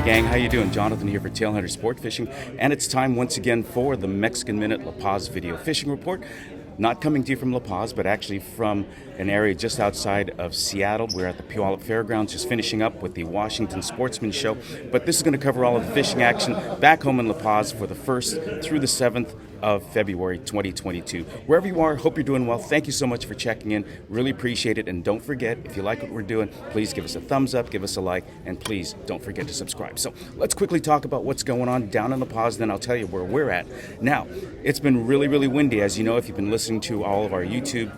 gang, how you doing? Jonathan here for Tailhunter Sportfishing, and it's time once again for the Mexican Minute La Paz video fishing report. Not coming to you from La Paz, but actually from an area just outside of Seattle. We're at the Puyallup Fairgrounds, just finishing up with the Washington Sportsman Show. But this is going to cover all of the fishing action back home in La Paz for the 1st through the 7th of February 2022. Wherever you are, hope you're doing well. Thank you so much for checking in. Really appreciate it. And don't forget, if you like what we're doing, please give us a thumbs up, give us a like, and please don't forget to subscribe. So let's quickly talk about what's going on down in La Paz, then I'll tell you where we're at. Now, it's been really, really windy, as you know, if you've been listening to all of our YouTube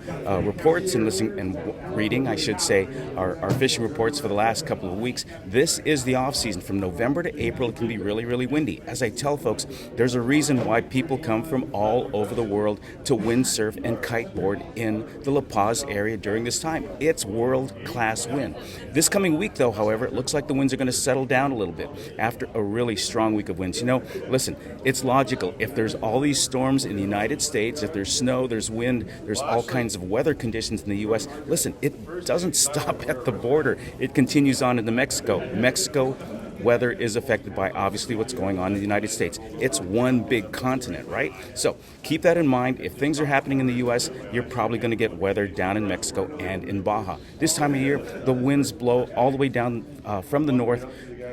reports and listening and reading, I should say, our fishing reports for the last couple of weeks. This is the off season. From November to April, it can be really, really windy. As I tell folks, there's a reason why people come from all over the world to windsurf and kiteboard in the La Paz area during this time. It's world-class wind. This coming week, though, however, it looks like the winds are going to settle down a little bit after a really strong week of winds. You know, listen, it's logical. If there's all these storms in the United States, if there's snow, there's wind, there's all kinds of weather conditions in the U.S., listen, it doesn't stop at the border. It continues on into Mexico. Mexico weather is affected by obviously what's going on in the United States. It's one big continent, right? So keep that in mind. If things are happening in the U.S., you're probably going to get weather down in Mexico and in Baja. This time of year, the winds blow all the way down from the north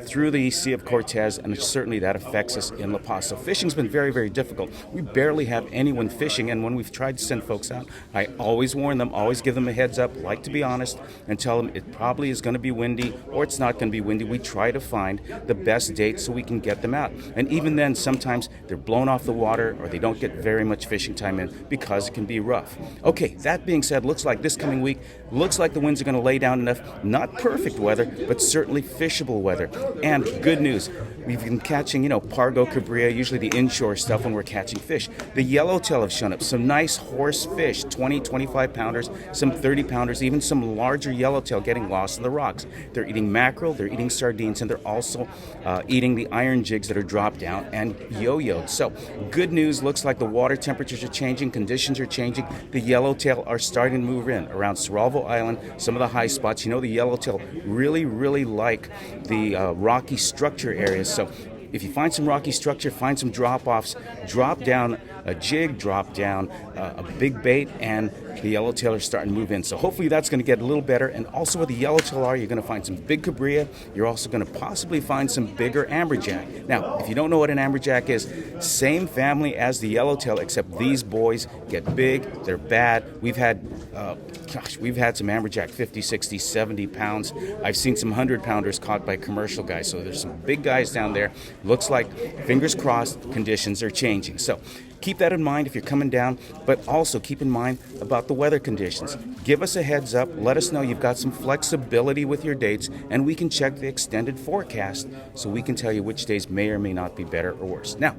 through the Sea of Cortez, and certainly that affects us in La Paz. So fishing's been very, very difficult. We barely have anyone fishing, and when we've tried to send folks out, I always warn them, always give them a heads up, like to be honest, and tell them it probably is going to be windy or it's not going to be windy. We try to find the best date so we can get them out. And even then, sometimes they're blown off the water or they don't get very much fishing time in because it can be rough. Okay, that being said, looks like this coming week, looks like the winds are going to lay down enough, not perfect weather, but certainly fishable weather. And good news, we've been catching, pargo, cabria, usually the inshore stuff when we're catching fish. The yellowtail have shown up, some nice horse fish, 20, 25 pounders, some 30 pounders, even some larger yellowtail getting lost in the rocks. They're eating mackerel, they're eating sardines, and they're also eating the iron jigs that are dropped down and yo-yoed. So good news, looks like the water temperatures are changing, conditions are changing. The yellowtail are starting to move in around Cerralvo Island, some of the high spots. The yellowtail really, really like the rocky structure areas. So if you find some rocky structure, find some drop-offs, drop down a jig, drop down a big bait, and the yellowtail are starting to move in. So hopefully that's going to get a little better. And also where the yellowtail are, you're going to find some big cabria. You're also going to possibly find some bigger amberjack. Now, if you don't know what an amberjack is, same family as the yellowtail, except these boys get big, they're bad. We've had some amberjack 50, 60, 70 pounds. I've seen some 100-pounders caught by commercial guys. So there's some big guys down there. Looks like, fingers crossed, conditions are changing. So keep that in mind if you're coming down, but also keep in mind about the weather conditions. Give us a heads up. Let us know you've got some flexibility with your dates, and we can check the extended forecast so we can tell you which days may or may not be better or worse. Now,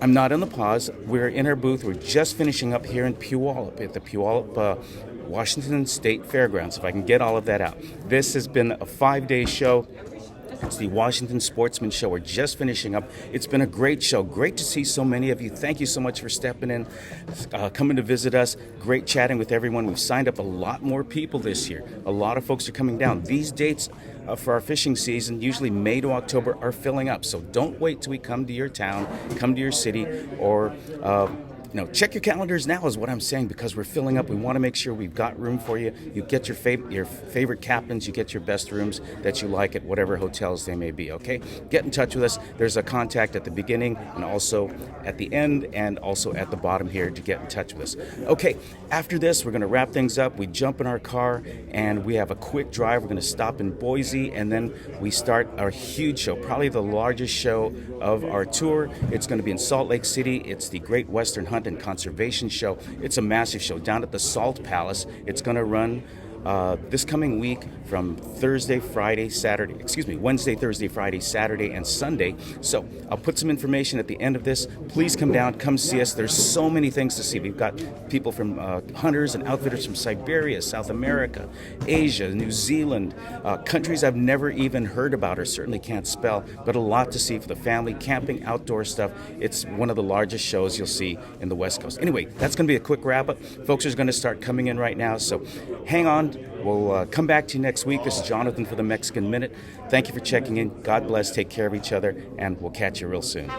I'm not in the pause. We're in our booth. We're just finishing up here in Puyallup at the Puyallup Washington State Fairgrounds, if I can get all of that out. This has been a 5-day show. It's the Washington Sportsman Show. We're just finishing up. It's been a great show. Great to see so many of you. Thank you so much for stepping in, coming to visit us. Great chatting with everyone. We've signed up a lot more people this year. A lot of folks are coming down. These dates for our fishing season, usually May to October, are filling up. So don't wait till we come to your town, come to your city, or check your calendars now is what I'm saying, because we're filling up. We want to make sure we've got room for you. You get your favorite captains. You get your best rooms that you like at whatever hotels they may be, okay? Get in touch with us. There's a contact at the beginning and also at the end and also at the bottom here to get in touch with us. Okay, after this, we're going to wrap things up. We jump in our car and we have a quick drive. We're going to stop in Boise, and then we start our huge show, probably the largest show of our tour. It's going to be in Salt Lake City. It's the Great Western Hunt and Conservation Show. It's a massive show down at the Salt Palace. It's going to run this coming week from Wednesday, Thursday, Friday, Saturday, and Sunday. So I'll put some information at the end of this. Please come down, come see us. There's so many things to see. We've got people from hunters and outfitters from Siberia, South America, Asia, New Zealand, countries I've never even heard about or certainly can't spell, but a lot to see for the family, camping, outdoor stuff. It's one of the largest shows you'll see in the West Coast. Anyway, that's going to be a quick wrap-up. Folks are going to start coming in right now, so hang on. We'll come back to you next week. This is Jonathan for the Mexican Minute. Thank you for checking in. God bless. Take care of each other, and we'll catch you real soon.